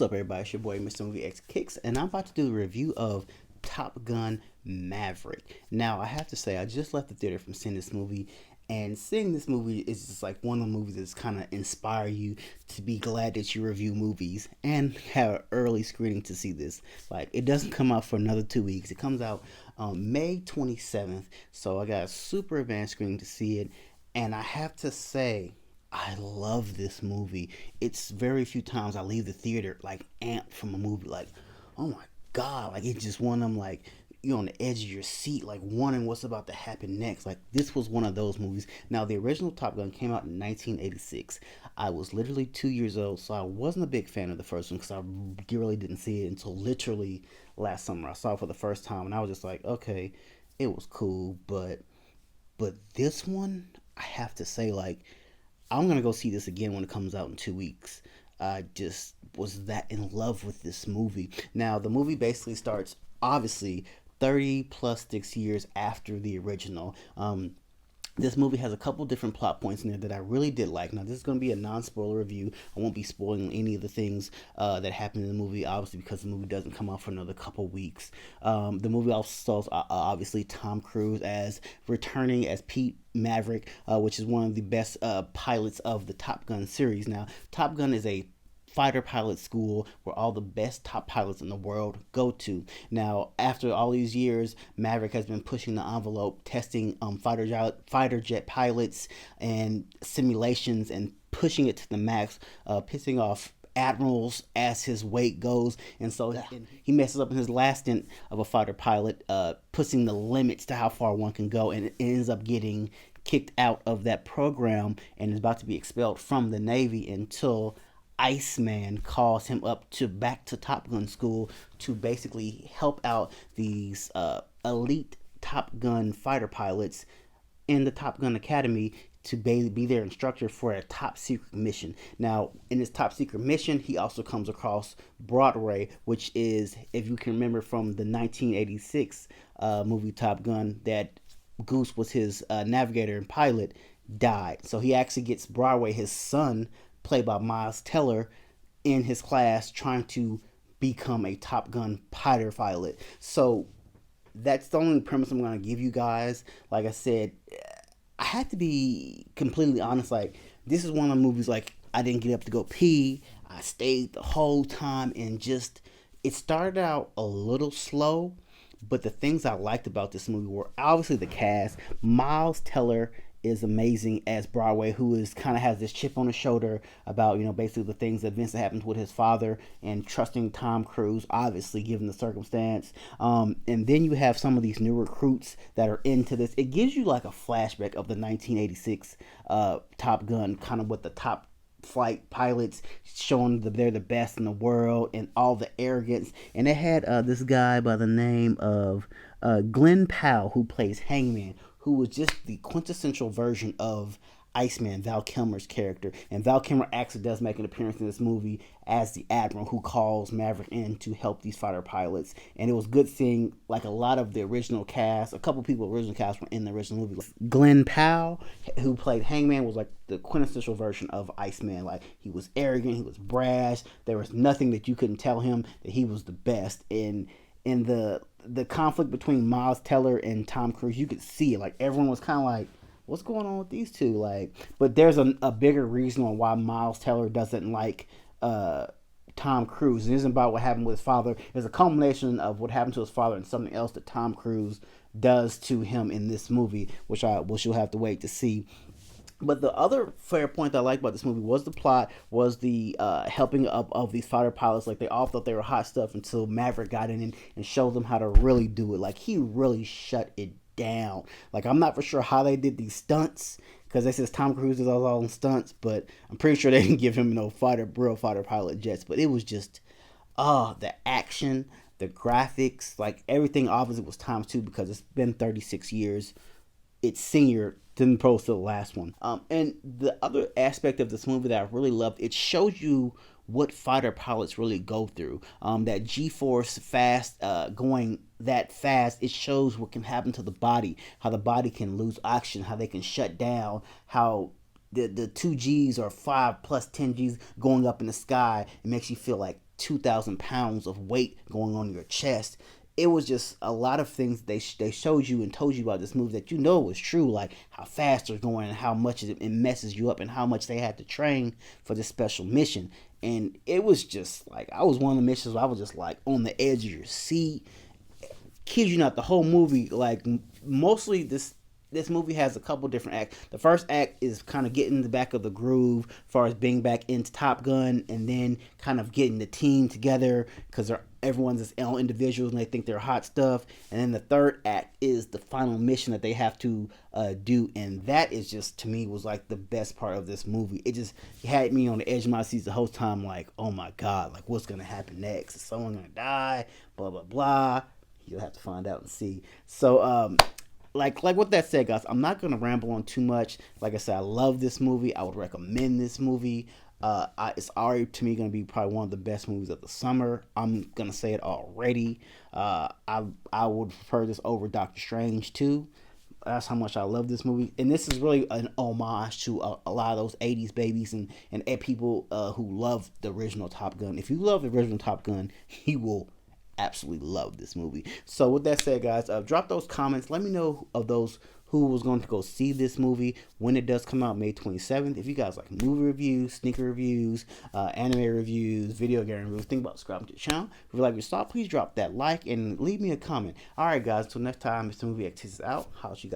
What's up, everybody? It's your boy, Mr. Movie X Kicks, and I'm about to do a review of Top Gun Maverick. Now, I have to say, I just left the theater from seeing this movie, and seeing this movie is just like one of the movies that's kind of inspire you to be glad that you review movies and have an early screening to see this. Like, it doesn't come out for another 2 weeks. It comes out May 27th, so I got a super advanced screening to see it, and I have to say, I love this movie. It's very few times I leave the theater like amped from a movie, like, oh my god, like it's just one of them, like you're on the edge of your seat, like wondering what's about to happen next. Like this was one of those movies. Now the original Top Gun came out in 1986. I was literally 2 years old, so I wasn't a big fan of the first one because I really didn't see it until literally last summer. I saw it for the first time, and I was just like, okay, it was cool, but this one, I have to say, like I'm gonna go see this again when it comes out in 2 weeks. I just was that in love with this movie. Now the movie basically starts obviously 30 plus 6 years after the original. This movie has a couple different plot points in there that I really did like. Now, this is going to be a non-spoiler review. I won't be spoiling any of the things that happen in the movie, obviously, because the movie doesn't come out for another couple weeks. The movie also stars, obviously, Tom Cruise as returning as Pete Maverick, which is one of the best pilots of the Top Gun series. Now, Top Gun is a fighter pilot school where all the best top pilots in the world go to. Now, after all these years, Maverick has been pushing the envelope, testing fighter jet pilots and simulations, and pushing it to the max, pissing off admirals as his weight goes, and so he messes up in his last stint of a fighter pilot, pushing the limits to how far one can go, and it ends up getting kicked out of that program and is about to be expelled from the Navy until Iceman calls him up to back to Top Gun school to basically help out these elite Top Gun fighter pilots in the Top Gun Academy to be their instructor for a top secret mission. Now, in this top secret mission, he also comes across Broadway, which is, if you can remember from the 1986 movie Top Gun, that Goose was his navigator and pilot, died. So he actually gets Broadway, his son, played by Miles Teller, in his class trying to become a Top Gun fighter pilot. So that's the only premise I'm going to give you guys. Like I said, I had to be completely honest. Like, this is one of the movies, like, I didn't get up to go pee. I stayed the whole time, and just, it started out a little slow, but the things I liked about this movie were obviously the cast. Miles Teller is amazing as Broadway, who is kind of has this chip on his shoulder about, basically the things, that events that happened with his father, and trusting Tom Cruise, obviously given the circumstance. And then you have some of these new recruits that are into this. It gives you like a flashback of the 1986 Top Gun, kind of with the top flight pilots showing that they're the best in the world and all the arrogance. And they had this guy by the name of Glenn Powell, who plays Hangman, who was just the quintessential version of Iceman, Val Kilmer's character. And Val Kilmer actually does make an appearance in this movie as the admiral who calls Maverick in to help these fighter pilots. And it was good seeing, like, a lot of the original cast. A couple people original cast were in the original movie. Glenn Powell, who played Hangman, was like the quintessential version of Iceman. Like, he was arrogant, he was brash. There was nothing that you couldn't tell him that he was the best. In the conflict between Miles Teller and Tom Cruise, you could see it. Like, everyone was kind of like, what's going on with these two? Like, but there's a bigger reason on why Miles Teller doesn't like Tom Cruise. It isn't about what happened with his father. It's a culmination of what happened to his father and something else that Tom Cruise does to him in this movie, which you'll have to wait to see. But the other fair point that I liked about this movie was the plot, was the helping up of these fighter pilots. Like, they all thought they were hot stuff until Maverick got in and showed them how to really do it. Like, he really shut it down. Like, I'm not for sure how they did these stunts, because they says Tom Cruise does all on stunts, but I'm pretty sure they didn't give him no real fighter pilot jets. But it was just, the action, the graphics, like everything obviously was times two because it's been 36 years. It's senior than opposed to the last one. And the other aspect of this movie that I really loved, it shows you what fighter pilots really go through. That G-force fast, going that fast, it shows what can happen to the body, how the body can lose oxygen, how they can shut down, how the 2 Gs or 5 plus 10 Gs going up in the sky, it makes you feel like 2,000 pounds of weight going on your chest. It was just a lot of things they showed you and told you about this movie that you know was true, like how fast they're going and how much it messes you up and how much they had to train for this special mission. And it was just like, I was one of the missions where I was just like on the edge of your seat. Kid you not, the whole movie, like mostly this movie has a couple different acts. The first act is kind of getting the back of the groove as far as being back into Top Gun, and then kind of getting the team together because everyone's its own individuals and they think they're hot stuff. And then the third act is the final mission that they have to do, and that is just, to me, was like the best part of this movie. It just had me on the edge of my seat the whole time, like, oh my god, like what's gonna happen next? Is someone gonna die? Blah blah blah. You'll have to find out and see. So like with that said, guys, I'm not gonna ramble on too much. Like I said, I love this movie. I would recommend this movie. It's already, to me, gonna be probably one of the best movies of the summer. I'm gonna say it already. I would prefer this over Doctor Strange too. That's how much I love this movie, and this is really an homage to a lot of those '80s babies and people who love the original Top Gun. If you love the original Top Gun, you will absolutely love this movie. So with that said, guys, drop those comments. Let me know of those who was going to go see this movie when it does come out May 27th. If you guys like movie reviews, sneaker reviews, anime reviews, video game reviews, think about subscribing to the channel. If you like your style, please drop that like and leave me a comment. All right, guys, until next time, Mr. Movie X is out. How's you guys?